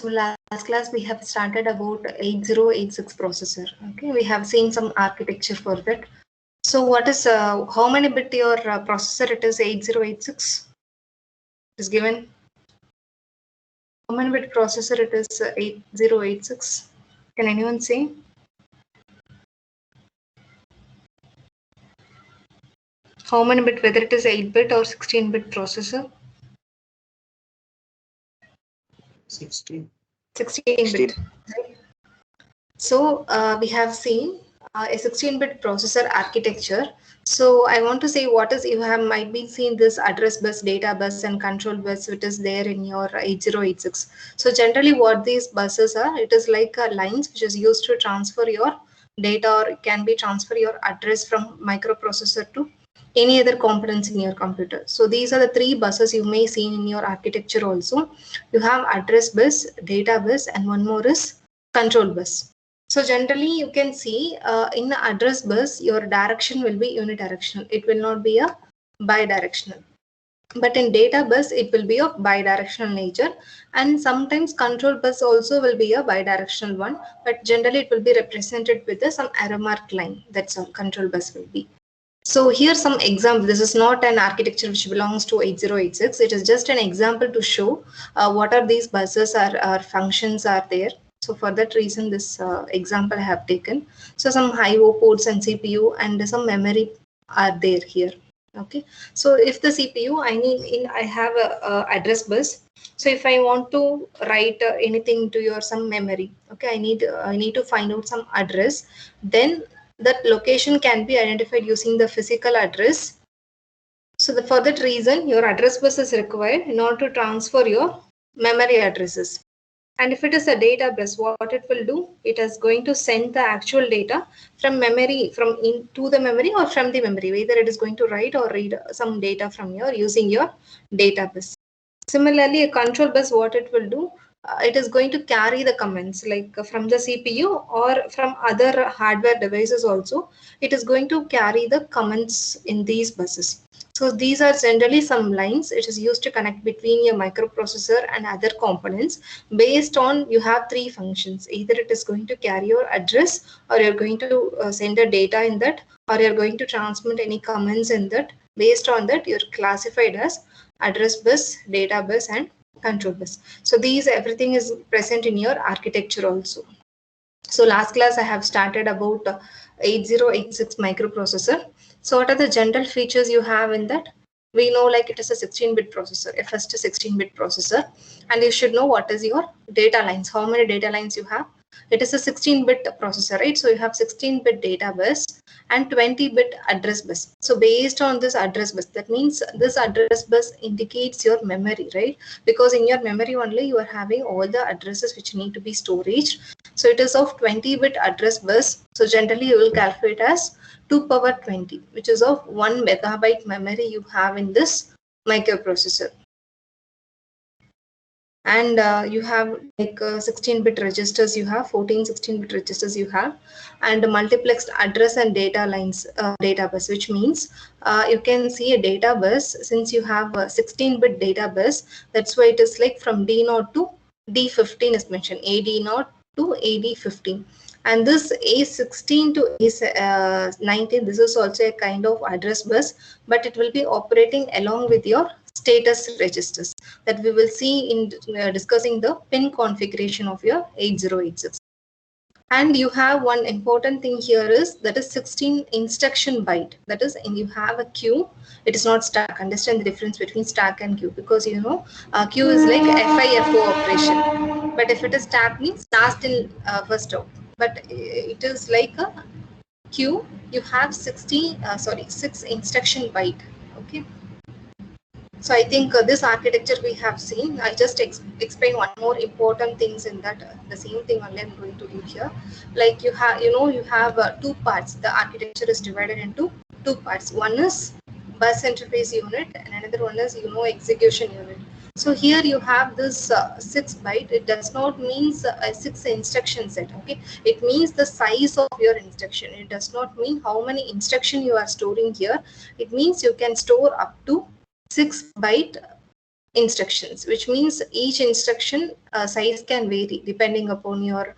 So last class we have started about 8086 processor. Okay, we have seen some architecture for that. So what is how many bit your processor it is 8086 is given? How many bit processor it is 8086? Can anyone say? How many bit, whether it is 8 bit or 16 bit processor? 16. 16 bit. Right? So we have seen a 16-bit processor architecture. So I want to say what is you have might be seen this address bus, data bus, and control bus which is there in your 8086. So generally, what these buses are, it is like lines which is used to transfer your data or it can be transfer your address from microprocessor to any other components in your computer. So these are the three buses you may see in your architecture also. You have address bus, data bus, and one more is control bus. So generally you can see in the address bus, your direction will be unidirectional. It will not be a bidirectional. But in data bus, it will be of bidirectional nature, and sometimes control bus also will be a bidirectional one, but generally it will be represented with some arrow mark line. That's all control bus will be. So here's some example. This is not an architecture which belongs to 8086. It is just an example to show what are these buses or functions are there. So for that reason, this example I have taken. So some I/O ports and CPU and some memory are there here. Okay. So if the CPU, I have a address bus. So if I want to write anything to your some memory, okay, I need to find out some address. Then that location can be identified using the physical address. So for that reason, your address bus is required in order to transfer your memory addresses. And if it is a data bus, what it will do, it is going to send the actual data from memory, from into the memory or from the memory, whether it is going to write or read some data from your using your data bus. Similarly, a control bus, what it will do, it is going to carry the commands like from the CPU or from other hardware devices also. It is going to carry the commands in these buses. So these are generally some lines. It is used to connect between your microprocessor and other components based on you have three functions. Either it is going to carry your address, or you're going to send the data in that, or you're going to transmit any commands in that. Based on that, you're classified as address bus, data bus, and control bus. So these everything is present in your architecture also. So last class I have started about 8086 microprocessor. So what are the general features you have in that? We know like it is a 16-bit processor, a first 16-bit processor, and you should know what is your data lines, how many data lines you have. It is a 16-bit processor, right? So you have 16-bit data bus and 20-bit address bus. So based on this address bus, that means this address bus indicates your memory, right? Because in your memory only you are having all the addresses which need to be storage. So it is of 20-bit address bus. So generally you will calculate as 2 power 20, which is of 1 megabyte memory you have in this microprocessor. And you have like 16-bit registers, you have 14 16-bit registers you have, and multiplexed address and data lines, data bus, which means you can see a data bus. Since you have a 16-bit data bus, that's why it is like from D0 to D15 is mentioned, AD0 to AD15. And this A16 to A19, this is also a kind of address bus, but it will be operating along with your status registers that we will see in discussing the pin configuration of your 8086. And you have one important thing here is that is 16 instruction byte. That is, you have a queue. It is not stack. Understand the difference between stack and queue, because you know queue is like FIFO operation, but if it is stack means last in first out. But it is like a queue. You have 6 instruction byte. Okay. So I think this architecture we have seen. I just explain one more important things in that. The same thing only I'm going to do here. Like you have two parts. The architecture is divided into two parts. One is bus interface unit, and another one is execution unit. So here you have this 6 byte. It does not mean a 6 instruction set. Okay, it means the size of your instruction. It does not mean how many instruction you are storing here. It means you can store up to 6 byte instructions, which means each instruction size can vary depending upon your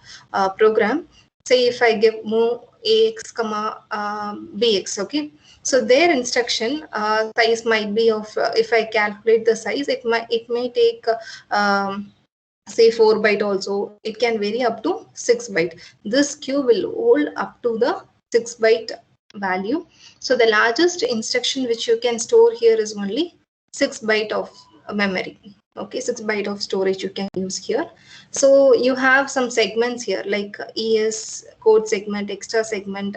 program. Say if I give move ax comma bx, okay, so their instruction size might be of if I calculate the size, it may take say 4 byte also. It can vary up to 6 byte. This queue will hold up to the 6 byte value. So the largest instruction which you can store here is only 6 byte of memory. Okay, 6 byte of storage you can use here. So you have some segments here like ES, code segment, extra segment.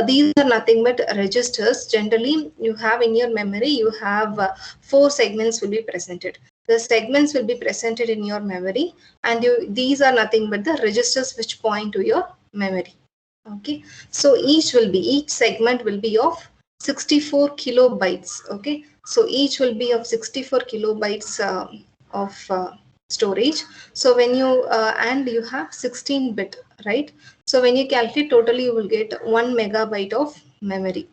These are nothing but registers. Generally, you have in your memory, you have 4 segments will be presented. The segments will be presented in your memory, and these are nothing but the registers which point to your memory. Okay, so each segment will be of 64 kilobytes. Okay, so each will be of 64 kilobytes of storage. So when you and you have 16 bit, right? So when you calculate totally, you will get 1 megabyte of memory.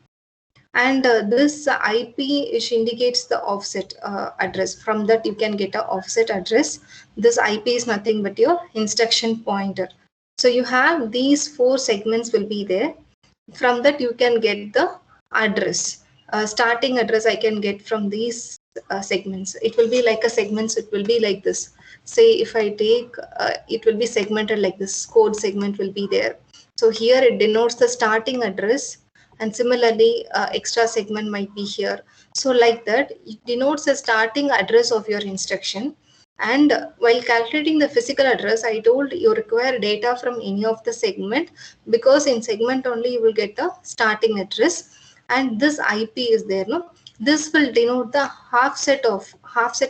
And this IP which indicates the offset address. From that you can get a offset address. This IP is nothing but your instruction pointer. So you have these 4 segments will be there. From that you can get the address. Starting address I can get from these segments. It will be like a segment, so it will be like this. Say if I take it will be segmented like this. Code segment will be there. So here it denotes the starting address, and similarly extra segment might be here. So like that, it denotes the starting address of your instruction. And while calculating the physical address, I told you require data from any of the segment, because in segment only you will get the starting address, and this IP is there. No, this will denote the half set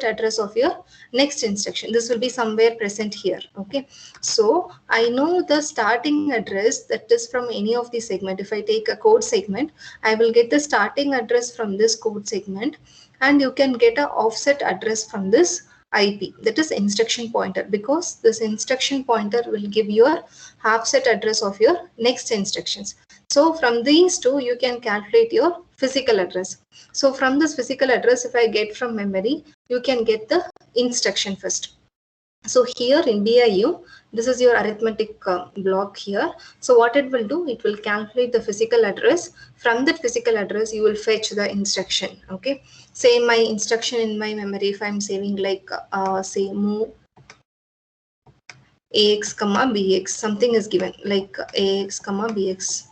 address of your next instruction. This will be somewhere present here. Okay, so I know the starting address that is from any of the segment. If I take a code segment, I will get the starting address from this code segment, and you can get a offset address from this IP, that is instruction pointer, because this instruction pointer will give your half set address of your next instructions. So from these two you can calculate your physical address. So from this physical address, if I get from memory, you can get the instruction first. So here in BIU, this is your arithmetic block here. So what it will do, it will calculate the physical address. From that physical address, you will fetch the instruction. Okay, say my instruction in my memory, if I'm saving like say move ax comma bx, something is given like ax comma bx.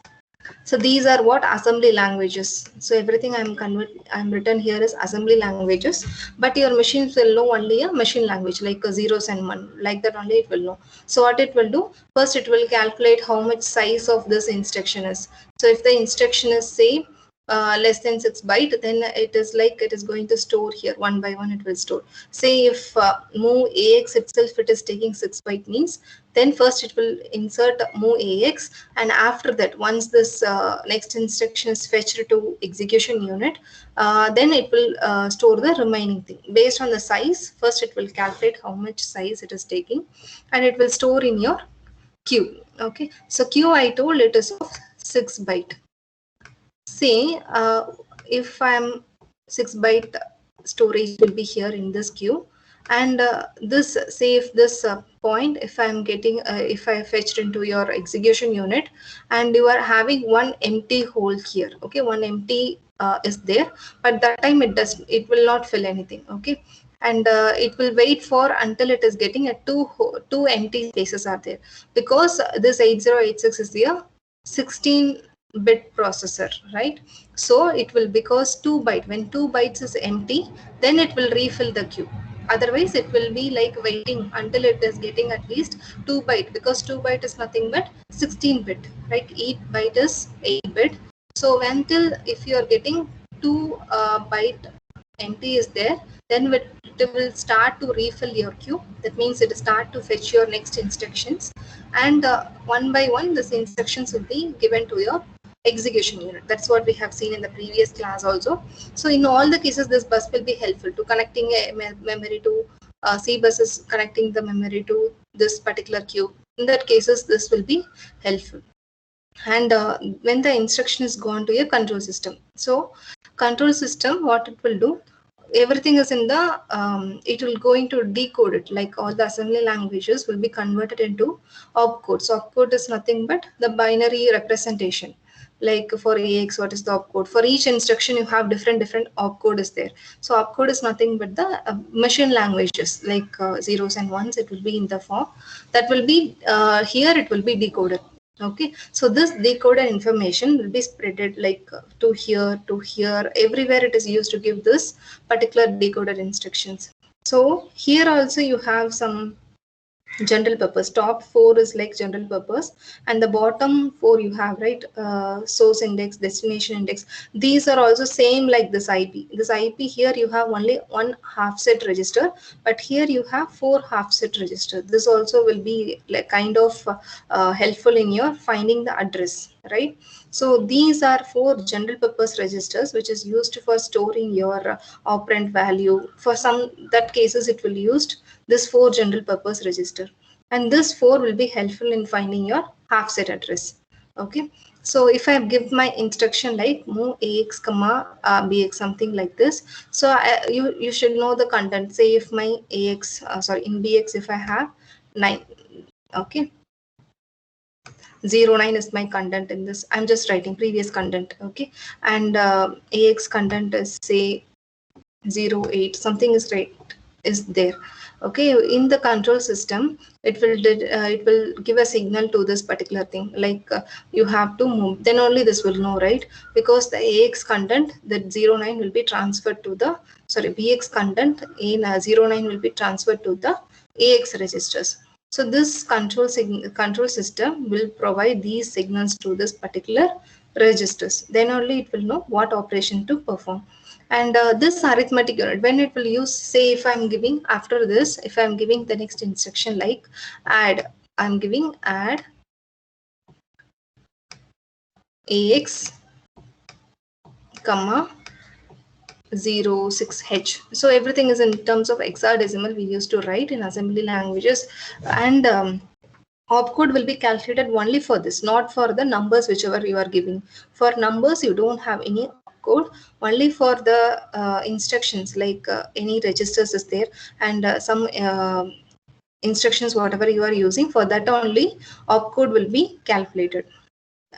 So these are what assembly languages. So everything I'm written here is assembly languages, but your machines will know only a machine language like a zeros and one, like that only it will know. So what it will do, first it will calculate how much size of this instruction is. So if the instruction is say less than 6 byte, then it is like it is going to store here one by one. It will store. Say if move ax itself it is taking 6 byte means, then first it will insert move ax, and after that once this next instruction is fetched to execution unit, then it will store the remaining thing based on the size. First it will calculate how much size it is taking, and it will store in your queue. Okay, so queue I told it is of 6 byte. Say if I'm 6 byte storage will be here in this queue, and this, say if this point, if I'm getting if I fetched into your execution unit, and you are having one empty hole here. Okay, one empty is there, but that time it will not fill anything. Okay, and it will wait for until it is getting a two empty spaces are there, because this 8086 is the 16-bit processor, right? So it will, because 2 byte, when 2 bytes is empty, then it will refill the queue. Otherwise it will be like waiting until it is getting at least 2 byte, because 2 byte is nothing but 16 bit, right? 8 byte is 8 bit. So until if you are getting 2 byte empty is there, then it will start to refill your queue. That means it will start to fetch your next instructions, and one by one this instructions will be given to your execution unit. That's what we have seen in the previous class also. So in all the cases, this bus will be helpful to connecting a memory to C bus is connecting the memory to this particular queue. In that cases, this will be helpful. And when the instruction is gone to your control system, so control system, what it will do, everything is in the it will going to decode it, like all the assembly languages will be converted into opcode. So opcode is nothing but the binary representation. Like for AX, what is the opcode? For each instruction you have different opcode is there. So opcode is nothing but the machine languages, like zeros and ones, it will be in the form that will be here it will be decoded. Okay, so this decoded information will be spreaded like to here, everywhere it is used to give this particular decoded instructions. So here also you have some general purpose. Top 4 is like general purpose, and the bottom 4 you have, right, source index, destination index. These are also same like this IP here you have only one half set register, but here you have 4 half set register. This also will be like kind of helpful in your finding the address, right? So these are 4 general purpose registers which is used for storing your operand value. For some that cases it will used this 4 general purpose register, and this 4 will be helpful in finding your half set address. Okay, so if I give my instruction like move AX comma BX, something like this, so you should know the content. Say if my AX in BX if I have 9, okay, 09 is my content in this. I'm just writing previous content, okay, and AX content is say 08, something is right is there. Okay, in the control system it will give a signal to this particular thing, like you have to move, then only this will know, right? Because the AX content, that 09 will be transferred to the BX content in 09 will be transferred to the AX registers. So this control system will provide these signals to this particular registers, then only it will know what operation to perform. And this arithmetic unit, when it will use, say if I'm giving after this, if I'm giving the next instruction like add, I'm giving add AX comma 06H. So everything is in terms of hexadecimal we used to write in assembly languages, and opcode will be calculated only for this, not for the numbers whichever you are giving. For numbers you don't have any opcode, only for the instructions, like any registers is there, and some instructions whatever you are using, for that only opcode will be calculated.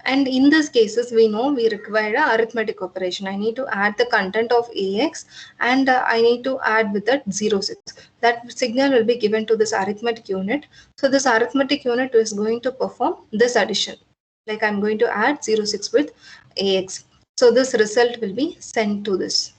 And in these cases we know we require a arithmetic operation. I need to add the content of AX, and I need to add with that 06. That signal will be given to this arithmetic unit. So this arithmetic unit is going to perform this addition, like I'm going to add 06 with AX. So this result will be sent to this,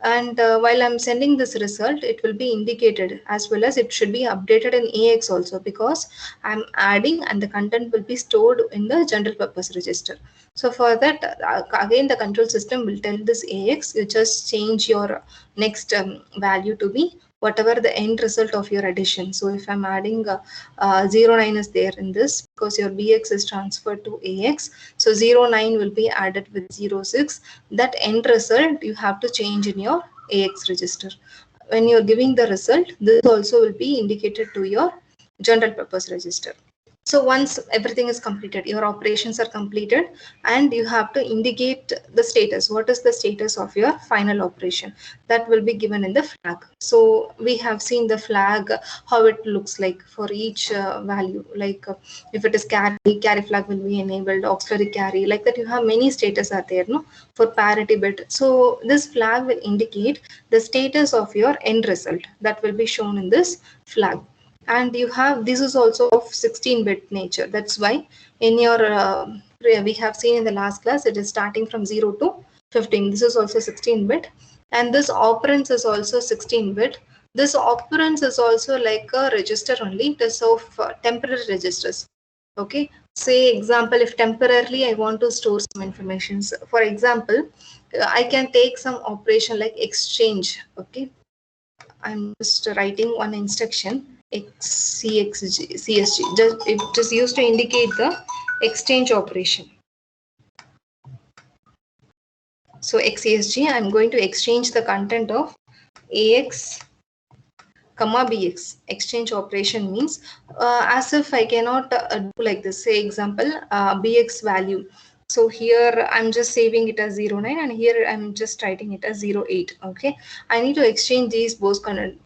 and while I'm sending this result, it will be indicated, as well as it should be updated in AX also, because I'm adding and the content will be stored in the general purpose register. So for that, again the control system will tell this AX, you just change your next value to be whatever the end result of your addition. So if I'm adding 09 is there in this, because your BX is transferred to AX, so 09 will be added with 06. That end result you have to change in your AX register. When you're giving the result, this also will be indicated to your general purpose register. So once everything is completed, your operations are completed, and you have to indicate the status. What is the status of your final operation? That will be given in the flag. So we have seen the flag, how it looks like for each value. Like if it is carry flag will be enabled, auxiliary carry, like that. You have many status are there, no, for parity bit. So this flag will indicate the status of your end result, that will be shown in this flag. And you have, this is also of 16-bit nature. That's why in your we have seen in the last class, it is starting from 0 to 15. This is also 16-bit, and this operands is also 16-bit. This operands is also like a register only. It is of temporary registers. Okay, say example, if temporarily I want to store some information, for example, I can take some operation like exchange. Okay, I'm just writing one instruction CSG. Just it is used to indicate the exchange operation. So XCSG, I'm going to exchange the content of AX comma BX. Exchange operation means as if I cannot do like this. Say example, BX value. So here I'm just saving it as 09 and here I'm just writing it as 08. Okay, I need to exchange these both content,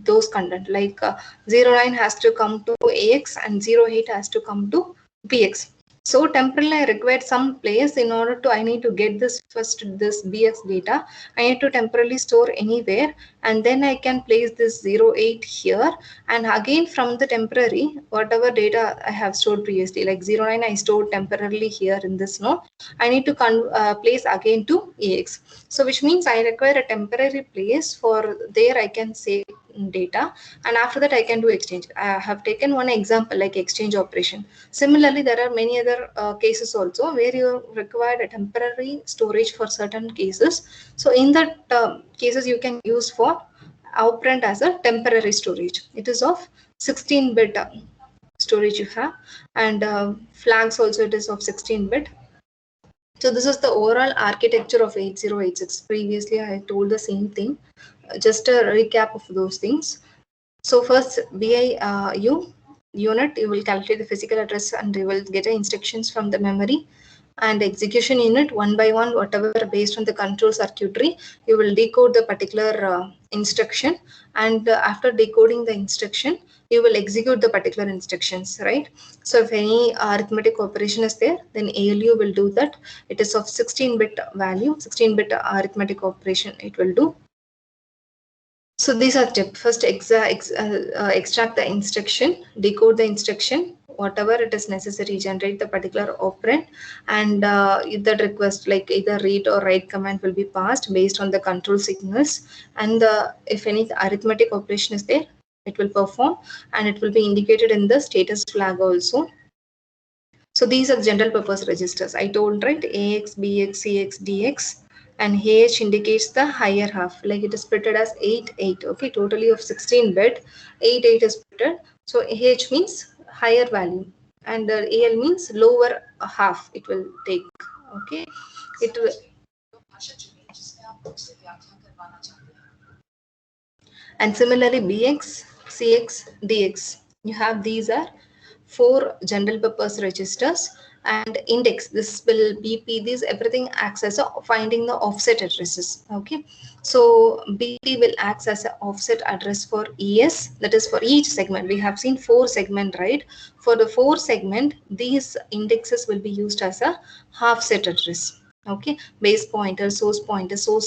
those content like 09 has to come to AX and 08 has to come to BX. So temporarily I required some place in order to, I need to get this first, this BX data. I need to temporarily store anywhere and then I can place this 08 here, and again from the temporary whatever data I have stored previously like 09 I stored temporarily here in this node, I need to place again to AX. So which means I require a temporary place for there I can save data, and after that I can do exchange. I have taken one example like exchange operation. Similarly, there are many other cases also where you require a temporary storage for certain cases. So in that cases you can use for operand as a temporary storage. It is of 16-bit storage you have, and flags also it is of 16-bit. So this is the overall architecture of 8086. Previously I told the same thing. Just a recap of those things. So first BIU unit, you will calculate the physical address and you will get the instructions from the memory, and execution unit one by one, whatever based on the control circuitry, you will decode the particular instruction, and after decoding the instruction, you will execute the particular instructions, right? So if any arithmetic operation is there, then ALU will do that. It is of 16-bit value, 16-bit arithmetic operation it will do. So these are tips. First, extract the instruction, decode the instruction, whatever it is necessary, generate the particular operand, and that request like either read or write command will be passed based on the control signals. And if any arithmetic operation is there, it will perform and it will be indicated in the status flag also. So these are general purpose registers. I told, right? AX, BX, CX, DX, and AH indicates the higher half, like it is splitted as 8, 8. Okay, totally of 16-bit, 8, 8 is splitted. So AH means higher value, and AL means lower half. It will take. Okay, it will. And similarly, BX, CX, DX. You have these are 4 general purpose registers, and index, this will BP, this everything acts as a finding the offset addresses. Okay, so BP will act as an offset address for ES, that is for each segment. We have seen 4 segment, right? For the 4 segment, these indexes will be used as a half set address. Okay, base pointer, source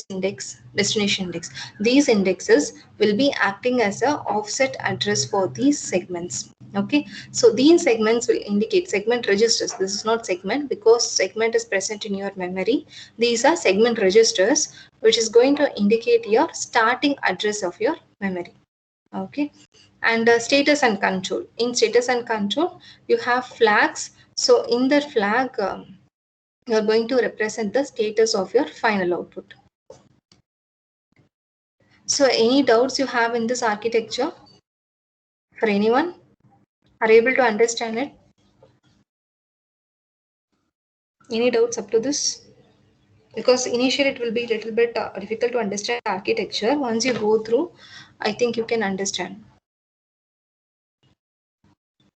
index, destination index, these indexes will be acting as a offset address for these segments. Okay, so these segments will indicate segment registers. This is not segment because segment is present in your memory. These are segment registers which is going to indicate your starting address of your memory. Okay, and status and control. In status and control you have flags. So in the flag you are going to represent the status of your final output. So any doubts you have in this architecture for anyone? Are you able to understand it? Any doubts up to this? Because initially it will be a little bit difficult to understand architecture. Once you go through, I think you can understand.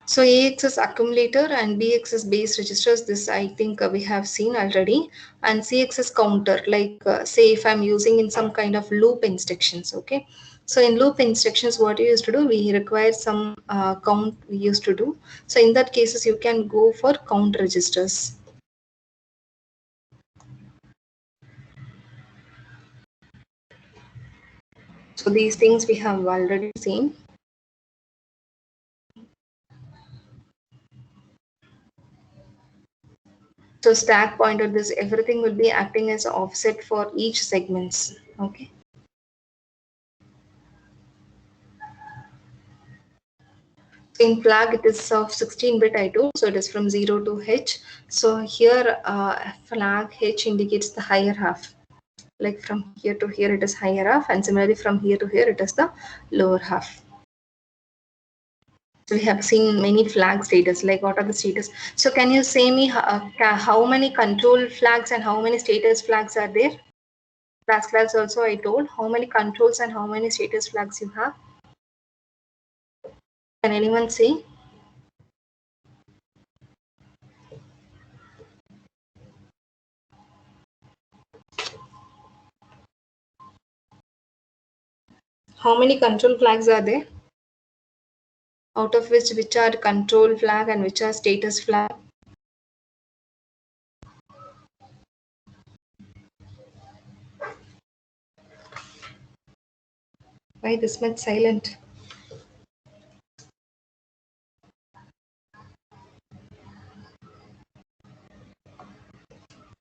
So AX is accumulator and BX is base registers. This I think we have seen already. And CX is counter, like say if I'm using in some kind of loop instructions. Okay. So in loop instructions, what you used to do, we require some count we used to do. So in that cases, you can go for count registers. So these things we have already seen. So stack pointer, this everything will be acting as an offset for each segments. Okay. In flag it is of 16-bit I told, so it is from 0 to H. So here flag H indicates the higher half. Like from here to here it is higher half, and similarly from here to here it is the lower half. So we have seen many flag status, like what are the status. So can you say me how many control flags and how many status flags are there? Class also I told how many controls and how many status flags you have. Can anyone say? How many control flags are there? Out of which are control flag and which are status flag? Why this much silent?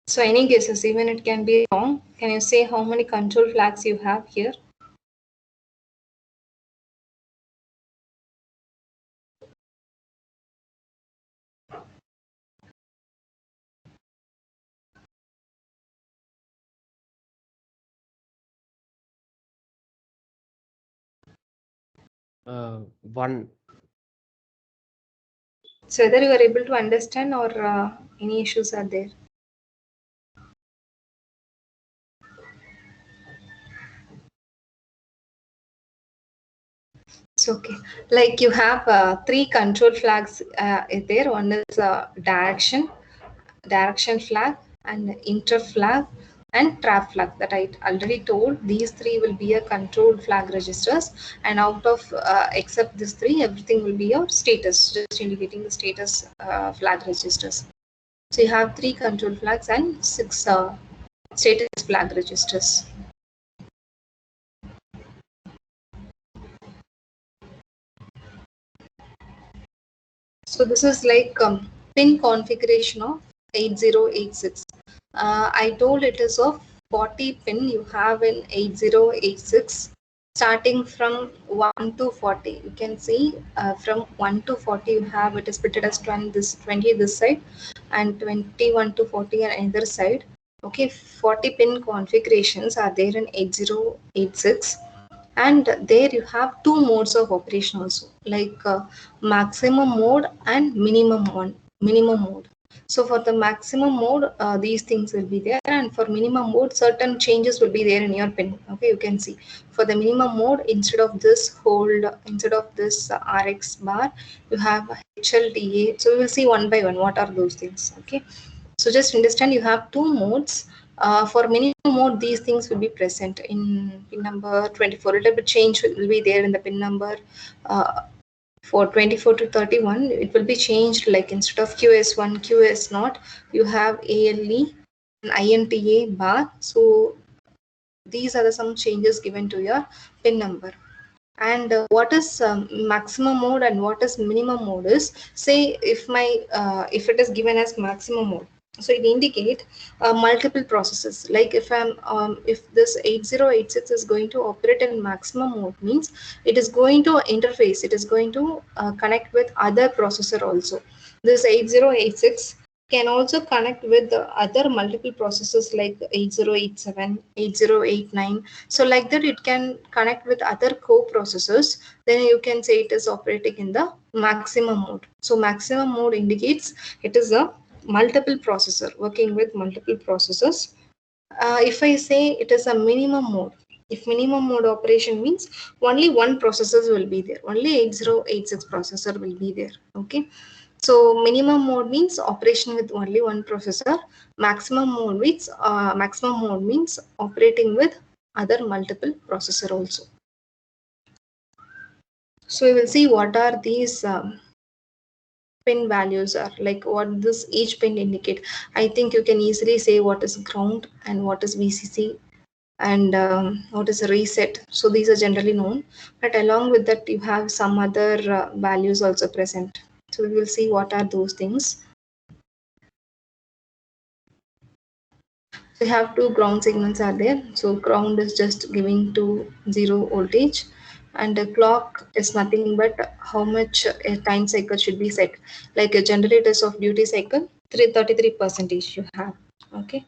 So any guesses, even it can be wrong. Can you say how many control flags you have here? One. So whether you are able to understand or any issues are there? It's okay. Like you have three control flags there. One is direction flag, and inter flag, and trap flag that I already told. These three will be a control flag registers, and out of except these three, everything will be your status, just indicating the status flag registers. So you have three control flags and six status flag registers. So this is like pin configuration of 8086. I told it is of 40 pin you have in 8086, starting from 1 to 40. You can see from 1 to 40 you have it is split as 20 this side and 21 to 40 on either side. Okay, 40 pin configurations are there in 8086, and there you have two modes of operation also, like maximum mode and minimum mode. So for the maximum mode, these things will be there, and for minimum mode certain changes will be there in your pin. Okay, you can see for the minimum mode, instead of this RX bar, you have HLDA. So we will see one by one what are those things. Okay, so just understand you have two modes. For minimum mode, these things will be present in pin number 24. A little bit change will be there in the pin number. For 24 to 31, it will be changed, like instead of QS1, QS0, you have ALE and INTA bar. So these are some changes given to your pin number. And what is maximum mode and what is minimum mode is, say if it is given as maximum mode, so it indicate multiple processes. Like if this 8086 is going to operate in maximum mode, means it is going to interface, it is going to connect with other processor also. This 8086 can also connect with the other multiple processes like 8087, 8089. So like that, it can connect with other co-processors. Then you can say it is operating in the maximum mode. So maximum mode indicates it is a multiple processor working with multiple processors. If I say it is a minimum mode, if minimum mode operation means only one processor will be there, only 8086 processor will be there. Okay. So minimum mode means operation with only one processor. Maximum mode means operating with other multiple processor also. So we will see what are these pin values are, like what this each pin indicate. I think you can easily say what is ground and what is VCC and what is a reset. So these are generally known, but along with that you have some other values also present. So we will see what are those things. We have two ground signals are there. So ground is just giving to 0 voltage, and the clock is nothing but how much a time cycle should be set. Like a generators of duty cycle, 33% you have. Okay.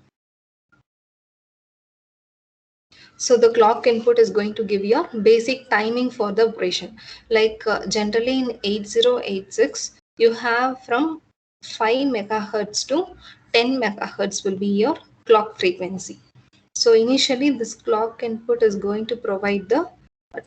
So the clock input is going to give you a basic timing for the operation. Like generally in 8086, you have from 5 megahertz to 10 megahertz will be your clock frequency. So initially this clock input is going to provide the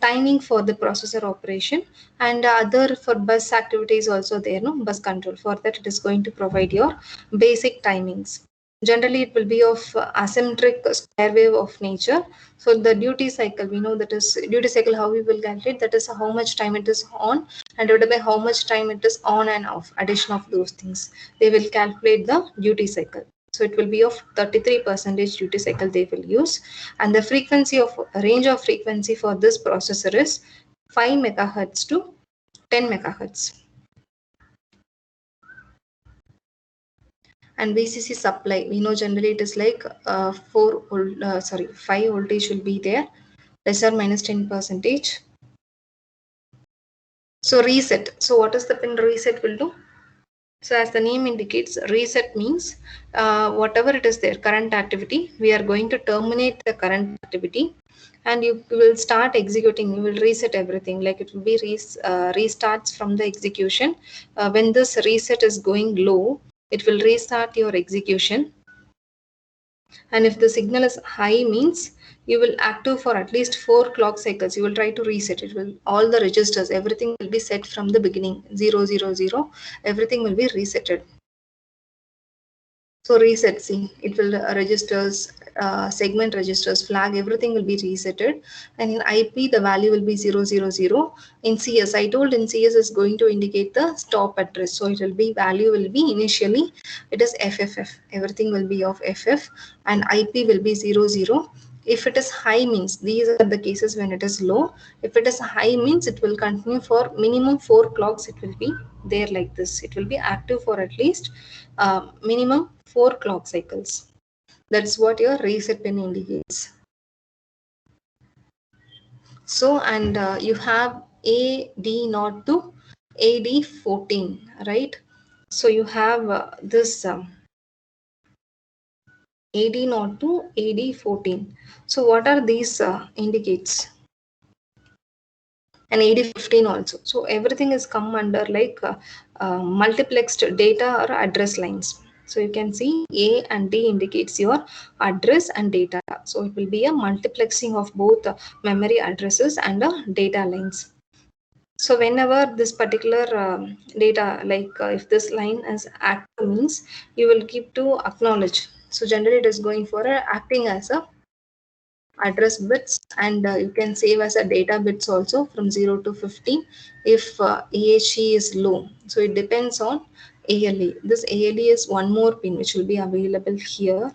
timing for the processor operation, and other for bus activities also there, no bus control. For that it is going to provide your basic timings. Generally, it will be of asymmetric square wave of nature. So the duty cycle, we know that is duty cycle, how we will calculate, that is how much time it is on and divided by how much time it is on and off, addition of those things. They will calculate the duty cycle. So it will be of 33% duty cycle they will use. And the frequency of range of frequency for this processor is 5 megahertz to 10 megahertz. And VCC supply, we know generally it is like 5 voltage will be there, plus or minus 10%. So reset. So what is the pin reset will do? So as the name indicates, reset means whatever it is there, current activity, we are going to terminate the current activity and you will start executing, you will reset everything, like it will be restarts from the execution. When this reset is going low, it will restart your execution. And if the signal is high means you will active for at least 4 clock cycles. You will try to reset it. Will all the registers, everything will be set from the beginning, 000, everything will be resetted. So reset, see, it will registers, segment registers, flag, everything will be resetted. And in IP, the value will be 000. In CS, I told in CS is going to indicate the stop address. So it will be, value will be initially, it is FFF. Everything will be of FF and IP will be 00. If it is high means, these are the cases when it is low. If it is high means it will continue for minimum 4 clocks. It will be there like this. It will be active for at least minimum 4 clock cycles. That's what your reset pin indicates. So, and you have AD0 to AD14, right? So you have this AD0 to AD14. So what are these indicates? And AD15 also. So everything is come under like multiplexed data or address lines. So you can see A and D indicates your address and data. So it will be a multiplexing of both memory addresses and data lines. So whenever this particular data, like if this line is active means you will keep to acknowledge. So generally it is going for acting as a address bits, and you can save as a data bits also from 0 to 50 if AHE is low. So it depends on ALE. This ALE is one more pin which will be available here.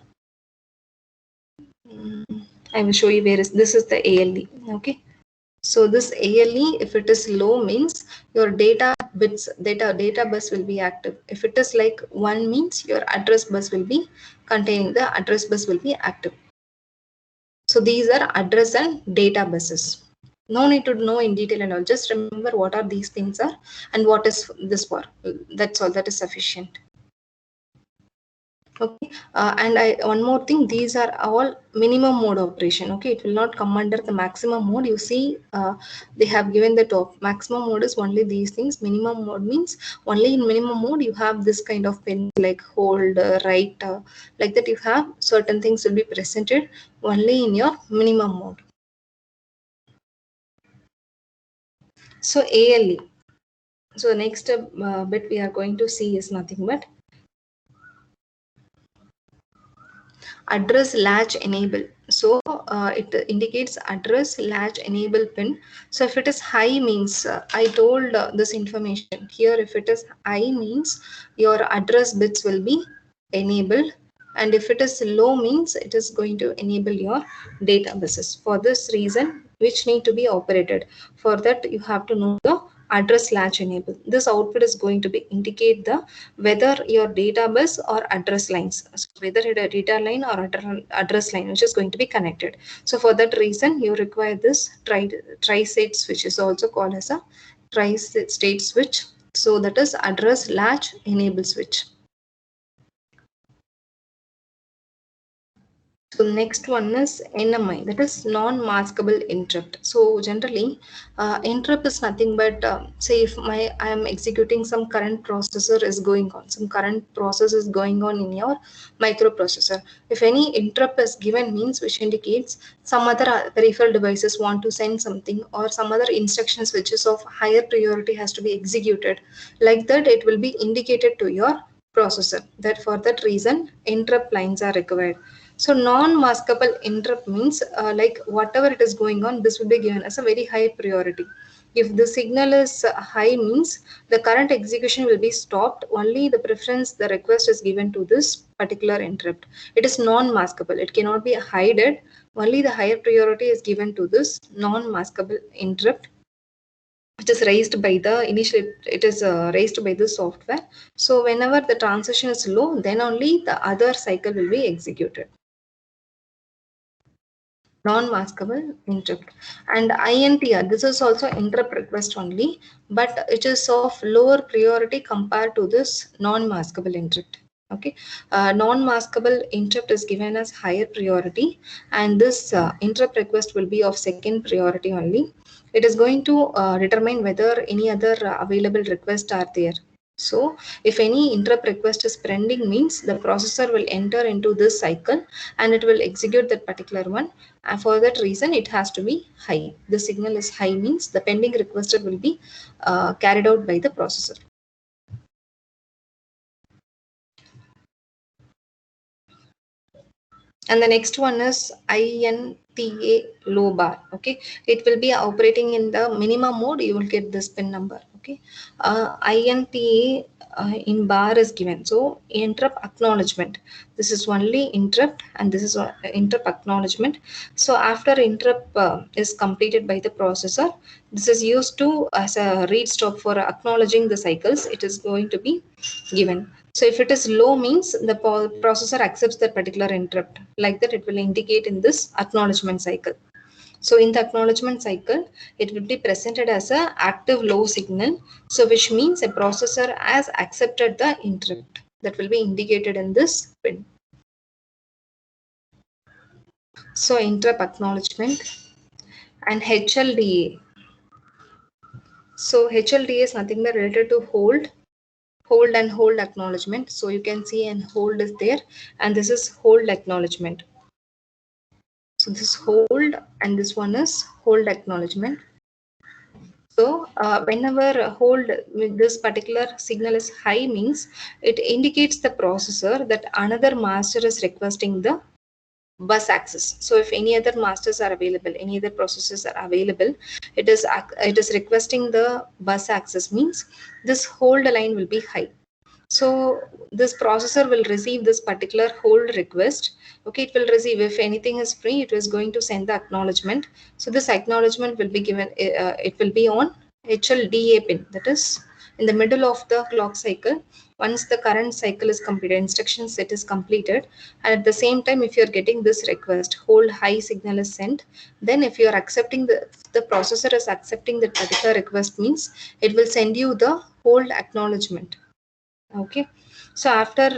I will show you where is this is the ALE. Okay. So this ALE, if it is low means your data bits, data bus will be active. If it is like 1 means your address bus will be containing, the address bus will be active. So these are address and data buses. No need to know in detail and all. Just remember what are these things are and what is this for. That's all. That is sufficient. Okay. And one more thing. These are all minimum mode operation. Okay. It will not come under the maximum mode. You see, they have given the top. Maximum mode is only these things. Minimum mode means only in minimum mode you have this kind of pin like hold, write, like that. You have certain things will be presented only in your minimum mode. So ALE. So next bit we are going to see is nothing but address latch enable. So it indicates address latch enable pin. So if it is high means I told this information here. If it is high means your address bits will be enabled, and if it is low means it is going to enable your data buses. For this reason, which need to be operated, for that you have to know the address latch enable. This output is going to be indicate the whether your data bus or address lines, so whether it a data line or address line which is going to be connected. So for that reason you require this tri-state switch, is also called as a tri-state switch. So that is address latch enable switch. So next one is NMI, that is non-maskable interrupt. So generally, interrupt is nothing but say if I am executing some current processor is going on, some current process is going on in your microprocessor. If any interrupt is given means which indicates some other peripheral devices want to send something or some other instructions which is of higher priority has to be executed. Like that, it will be indicated to your processor. That for that reason interrupt lines are required. So non-maskable interrupt means like whatever it is going on, this will be given as a very high priority. If the signal is high means the current execution will be stopped, only the preference, the request is given to this particular interrupt. It is non-maskable, it cannot be hidden, only the higher priority is given to this non-maskable interrupt, which is raised by the initially it is raised by the software. So whenever the transition is low, then only the other cycle will be executed. Non-maskable interrupt. And INTR, this is also interrupt request only, but it is of lower priority compared to this non-maskable interrupt. Okay, non-maskable interrupt is given as higher priority, and this interrupt request will be of second priority only. It is going to determine whether any other available requests are there. So if any interrupt request is pending means the processor will enter into this cycle and it will execute that particular one, and for that reason it has to be high. The signal is high means the pending request will be carried out by the processor. And the next one is INTA low bar. Okay, it will be operating in the minimum mode. You will get this pin number. Okay, INTA in bar is given. So interrupt acknowledgement. This is only interrupt, and this is interrupt acknowledgement. So after interrupt is completed by the processor, this is used to as a read stop for acknowledging the cycles. It is going to be given. So if it is low means the processor accepts that particular interrupt. Like that, it will indicate in this acknowledgement cycle. So in the acknowledgement cycle, it will be presented as a active low signal. So which means a processor has accepted the interrupt. That will be indicated in this pin. So interrupt acknowledgement and HLDA. So HLDA is nothing but related to hold and hold acknowledgement. So you can see an hold is there, and this is hold acknowledgement. So this hold and this one is hold acknowledgement. So whenever hold with this particular signal is high means it indicates the processor that another master is requesting the bus access. So if any other masters are available, any other processors are available, it is requesting the bus access means this hold line will be high. So this processor will receive this particular hold request. Okay, it will receive, if anything is free, it is going to send the acknowledgement. So this acknowledgement will be given, it will be on HLDA pin, that is in the middle of the clock cycle. Once the current cycle is completed, instruction set is completed, and at the same time, if you are getting this request, hold high signal is sent, then if you are accepting the processor is accepting that particular request means it will send you the hold acknowledgement. Okay, so after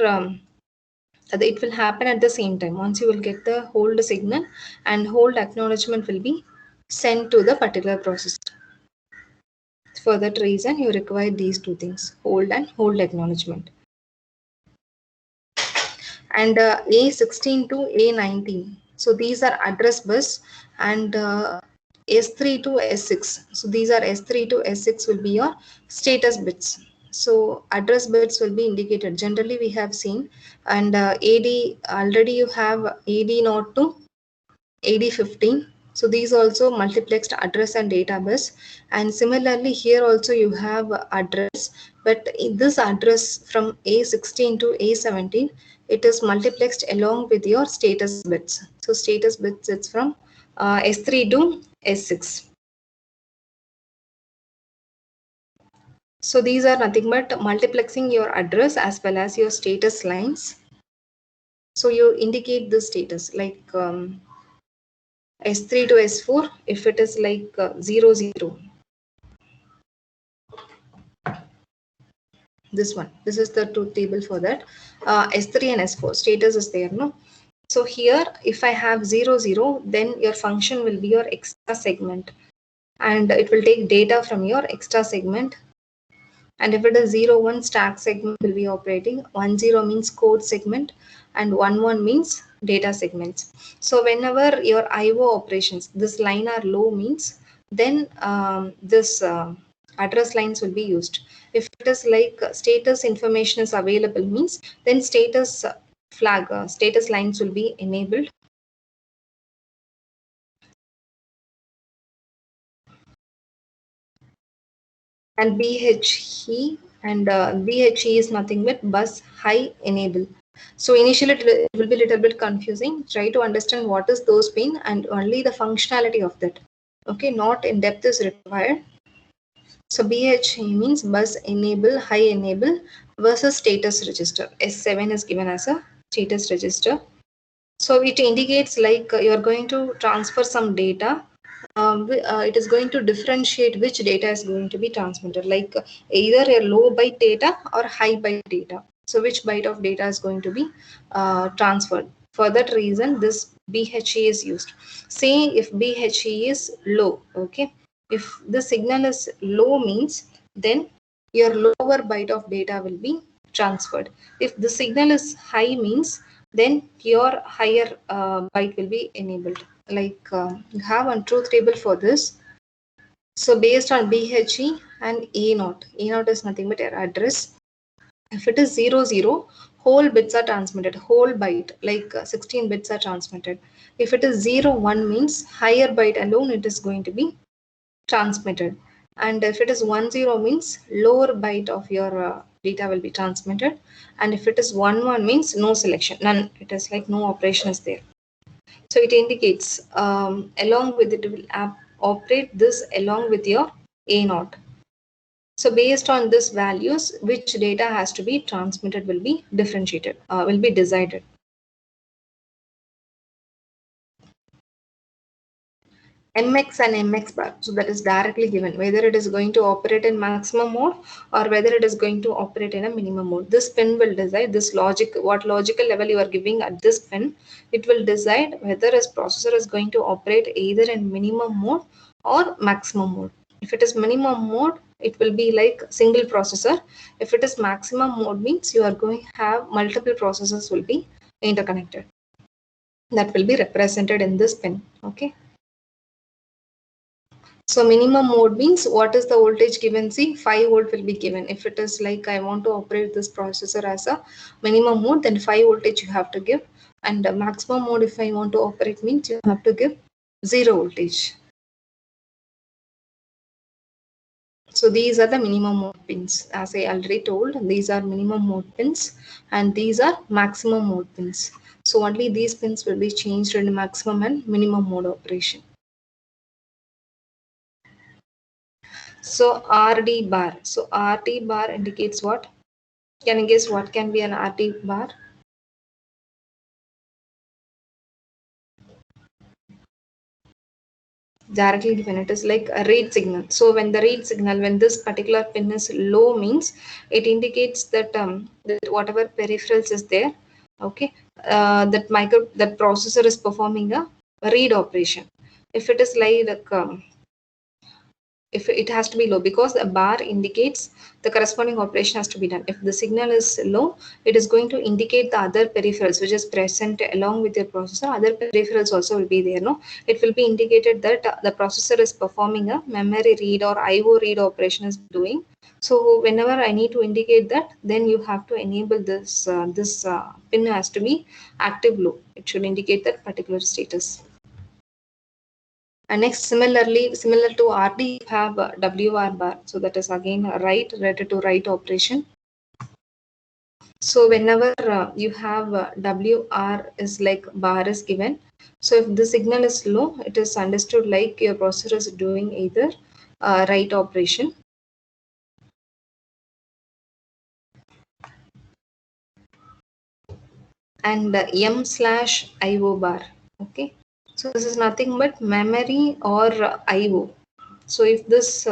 it will happen at the same time. Once you will get the hold signal, and hold acknowledgement will be sent to the particular processor. For that reason you require these two things, hold and hold acknowledgement. And A16 to A19, so these are address bus, and S3 to S6, so these are S3 to S6 will be your status bits. So address bits will be indicated, generally we have seen, and AD already you have AD0 to AD15. So these also multiplexed address and data bus, and similarly here also you have address, but in this address from A16 to A17, it is multiplexed along with your status bits. So status bits, it's from S3 to S6. So these are nothing but multiplexing your address as well as your status lines. So you indicate the status like S3 to S4, if it is like 0, 0. This one, this is the truth table for that. S3 and S4 status is there, no? So here, if I have 0, 0, then your function will be your extra segment, and it will take data from your extra segment. And if it is 0, 1, stack segment will be operating. 1, 0 means code segment, and 1, 1 means data segments. So whenever your IO operations, this line are low means, then this address lines will be used. If it is like status information is available means, then status flag, status lines will be enabled. And BHE, and BHE is nothing but bus high enable. So initially it will be a little bit confusing. Try to understand what is those pin and only the functionality of that. Okay, not in depth is required. So BHE means bus enable, high enable versus status register. S7 is given as a status register. So it indicates like you are going to transfer some data. It is going to differentiate which data is going to be transmitted, like either a low byte data or high byte data. So which byte of data is going to be transferred. For that reason, this BHE is used. Say if BHE is low, okay. If the signal is low means, then your lower byte of data will be transferred. If the signal is high means, then your higher byte will be enabled. Like you have one truth table for this. So based on BHE and A0, A0 is nothing but your address. If it is 00, whole bits are transmitted, whole byte, like 16 bits are transmitted. If it is 01 means higher byte alone it is going to be transmitted. And if it is 10 means lower byte of your data will be transmitted. And if it is 11 means no selection, none. It is like no operation is there. So it indicates along with it will operate this along with your A0. So based on this values, which data has to be transmitted will be differentiated, will be decided. MX and MX bar. So that is directly given whether it is going to operate in maximum mode or whether it is going to operate in a minimum mode. This pin will decide this logic, what logical level you are giving at this pin. It will decide whether a processor is going to operate either in minimum mode or maximum mode. If it is minimum mode, it will be like single processor. If it is maximum mode means you are going to have multiple processors will be interconnected. That will be represented in this pin. Okay. So minimum mode means what is the voltage given? See, 5 volt will be given. If it is like I want to operate this processor as a minimum mode, then 5 voltage you have to give. And the maximum mode, if I want to operate means you have to give 0 voltage. So these are the minimum mode pins. As I already told, these are minimum mode pins and these are maximum mode pins. So only these pins will be changed in maximum and minimum mode operation. So RD bar. So RD bar indicates what? Can you guess what can be an RD bar? Directly given, it is like a read signal. So when the read signal, when this particular pin is low means it indicates that, that whatever peripherals is there, okay, that processor is performing a read operation. If it is like if it has to be low, because a bar indicates the corresponding operation has to be done. If the signal is low, it is going to indicate the other peripherals which is present along with your processor. Other peripherals also will be there. No, it will be indicated that the processor is performing a memory read or IO read operation is doing. So whenever I need to indicate that, then you have to enable this pin has to be active low. It should indicate that particular status. And next, similarly, similar to RD, you have WR bar. So that is again a write to write operation. So whenever you have WR is like bar is given. So if the signal is low, it is understood like your processor is doing either write operation. And M/IO bar. Okay. So this is nothing but memory or IO. So if this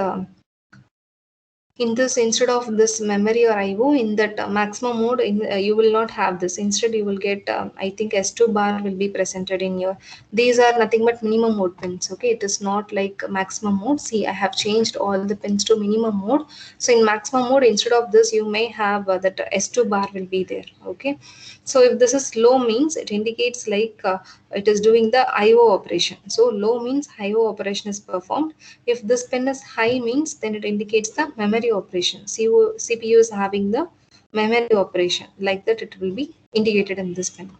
in this, instead of this memory or IO, in that maximum mode, you will not have this. Instead, you will get, I think S2 bar will be presented in your, these are nothing but minimum mode pins. Okay, it is not like maximum mode. See, I have changed all the pins to minimum mode. So in maximum mode, instead of this, you may have that S2 bar will be there. Okay, so if this is low, means it indicates like it is doing the IO operation. So low means IO operation is performed. If this pin is high, means then it indicates the memory operation. CPU is having the memory operation, like that it will be indicated in this pin.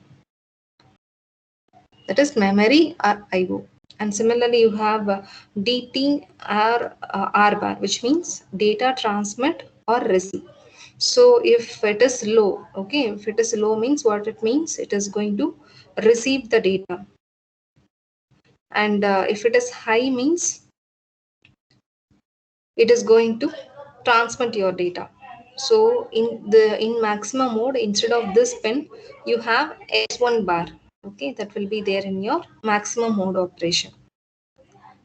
That is memory or IO. And similarly, you have DT or R bar, which means data transmit or receive. So if it is low, okay, if it is low, means what it means, it is going to receive the data. And if it is high, means it is going to transmit your data. So in maximum mode, instead of this pin, you have S1 bar. Okay, that will be there in your maximum mode operation.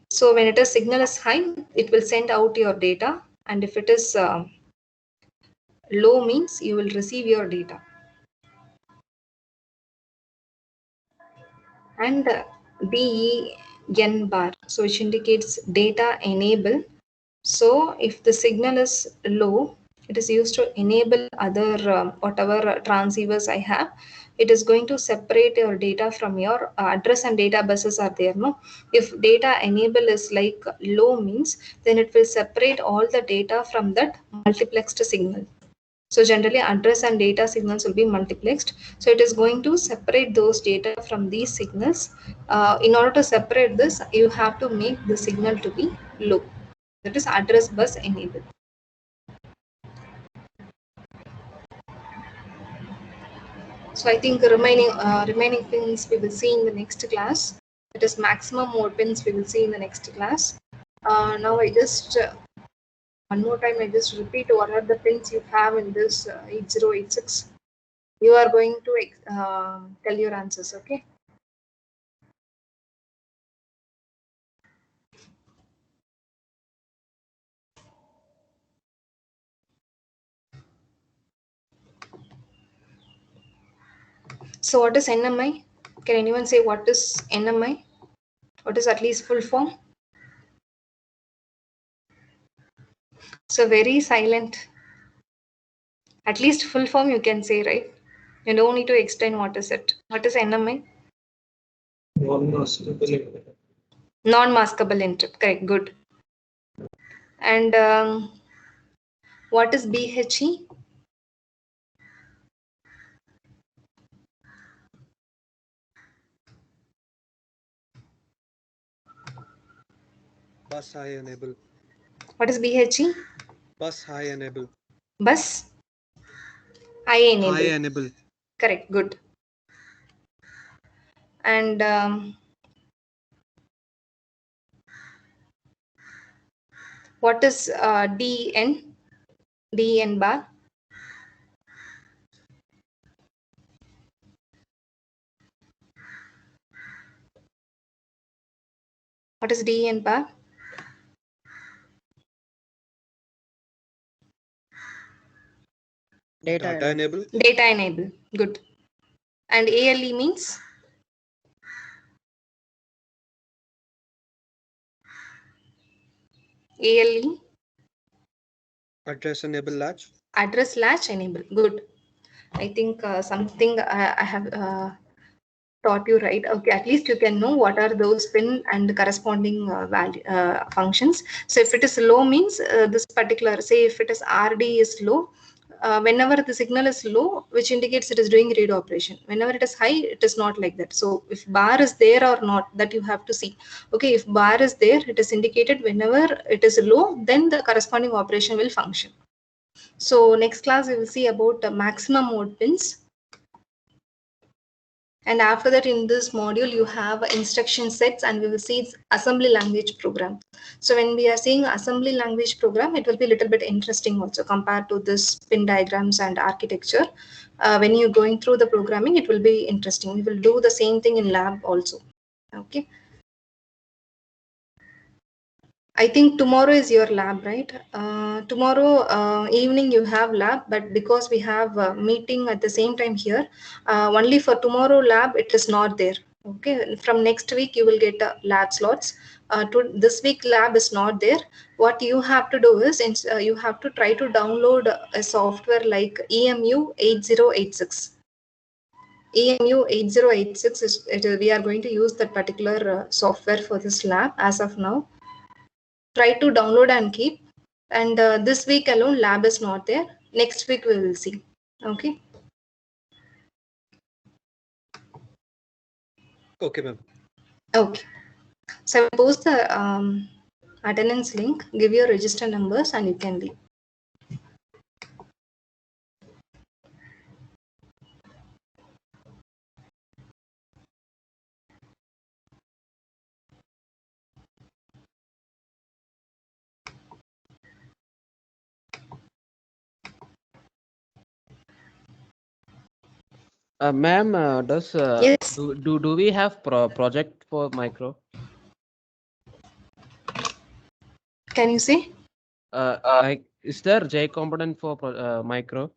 So when it is signal is high, it will send out your data, and if it is low, means you will receive your data. And DEN bar, so which indicates data enable. So if the signal is low, it is used to enable other whatever transceivers I have. It is going to separate your data from your address and data buses are there. No, if data enable is like low, means then it will separate all the data from that multiplexed signal. So generally address and data signals will be multiplexed. So it is going to separate those data from these signals. In order to separate this, you have to make the signal to be low. That is address bus enable. So I think the remaining pins we will see in the next class. That is maximum mode pins we will see in the next class. Now I just one more time I just repeat what are the pins you have in this 8086. You are going to tell your answers, okay? So what is NMI? Can anyone say what is NMI? What is at least full form? So very silent. At least full form you can say, right? You don't need to explain what is it. What is NMI? Non-maskable interrupt. Non-maskable interrupt. Correct. Good. And what is BHE? Bus high enable. What is BHE? Bus high enable. Bus I enable. High enable. Correct. Good. And what is DN? DN bar? What is DN bar? Data enable. Data enable. Good. And ALE means? ALE? Address enable latch. Address latch enable. Good. I think something I have taught you right. Okay, at least you can know what are those pin and corresponding value functions. So if it is low, means this particular, say if it is RD is low, whenever the signal is low, which indicates it is doing read operation. Whenever it is high, it is not like that. So if bar is there or not, that you have to see. Okay, if bar is there, it is indicated. Whenever it is low, then the corresponding operation will function. So next class we will see about the maximum mode pins. And after that, in this module, you have instruction sets, and we will see its assembly language program. So when we are seeing assembly language program, it will be a little bit interesting also compared to this pin diagrams and architecture. When you're going through the programming, it will be interesting. We will do the same thing in lab also. Okay. I think tomorrow is your lab, right? Tomorrow evening you have lab, but because we have a meeting at the same time here, only for tomorrow lab it is not there. Okay, from next week you will get lab slots. To this week lab is not there. What you have to do is you have to try to download a software like EMU 8086. EMU 8086 we are going to use that particular software for this lab as of now. Try to download and keep, and this week alone lab is not there. Next week we will see. Okay. Okay, ma'am. Okay, so I will post the attendance link. Give your register numbers and you can leave. Ma'am, does Yes. do we have project for micro? Can you see? Like, is there J component for micro?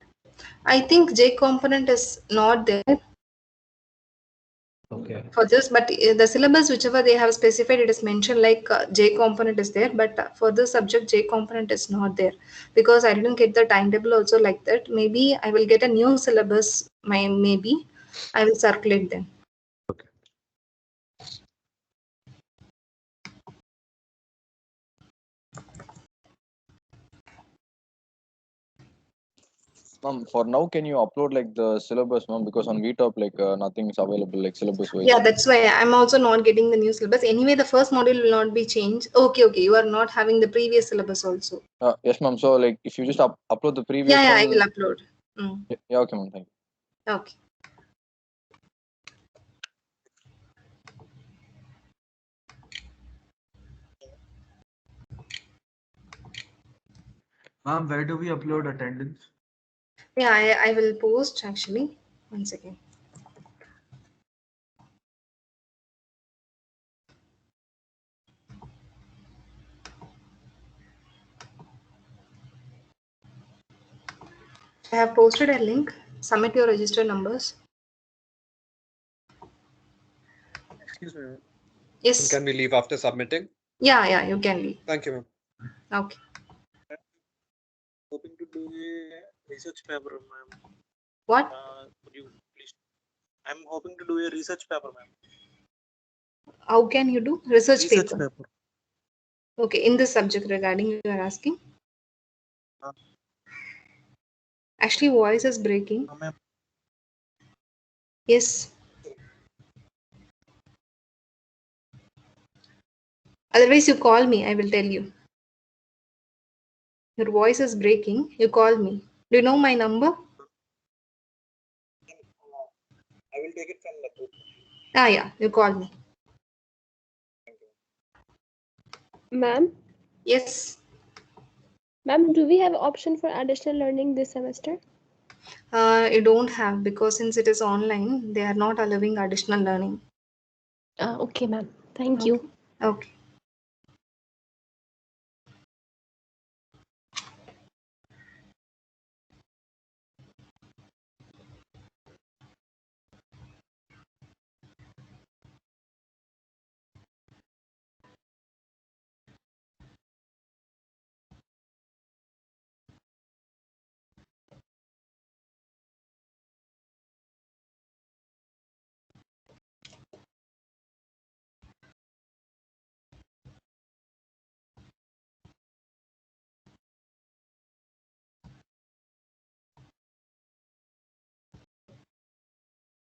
I think J component is not there Okay. for this, but the syllabus whichever they have specified, it is mentioned like J component is there, but for this subject J component is not there because I didn't get the timetable also like that. Maybe I will get a new syllabus. Maybe I will circulate them. Okay. Ma'am, for now, can you upload like the syllabus, ma'am? Because on VTop, like nothing is available like syllabus wise. Yeah, that's why I'm also not getting the new syllabus. Anyway, the first module will not be changed. Okay, you are not having the previous syllabus also. Yes, ma'am. So like, if you just upload the previous Yeah, I one. will upload. Mm. Yeah, okay, ma'am. Thank you. Okay. Ma'am, where do we upload attendance? Yeah, I will post actually. One second. I have posted a link. Submit your register numbers. Excuse me, ma'am. Yes. Can we leave after submitting? Yeah, you can leave. Thank you, ma'am. Okay. Hoping to do a research paper, ma'am. What? Could you please? I'm hoping to do a research paper, ma'am. How can you do research paper? paper. Okay, in this subject regarding you are asking. Actually, voice is breaking. Ma'am. Yes. Otherwise, you call me. I will tell you. Your voice is breaking. You call me. Do you know my number? I will take it from the group. Yeah. You call me. Ma'am? Yes. Ma'am, do we have option for additional learning this semester? You don't have because since it is online, they are not allowing additional learning. Okay, ma'am. Thank Okay. you. Okay.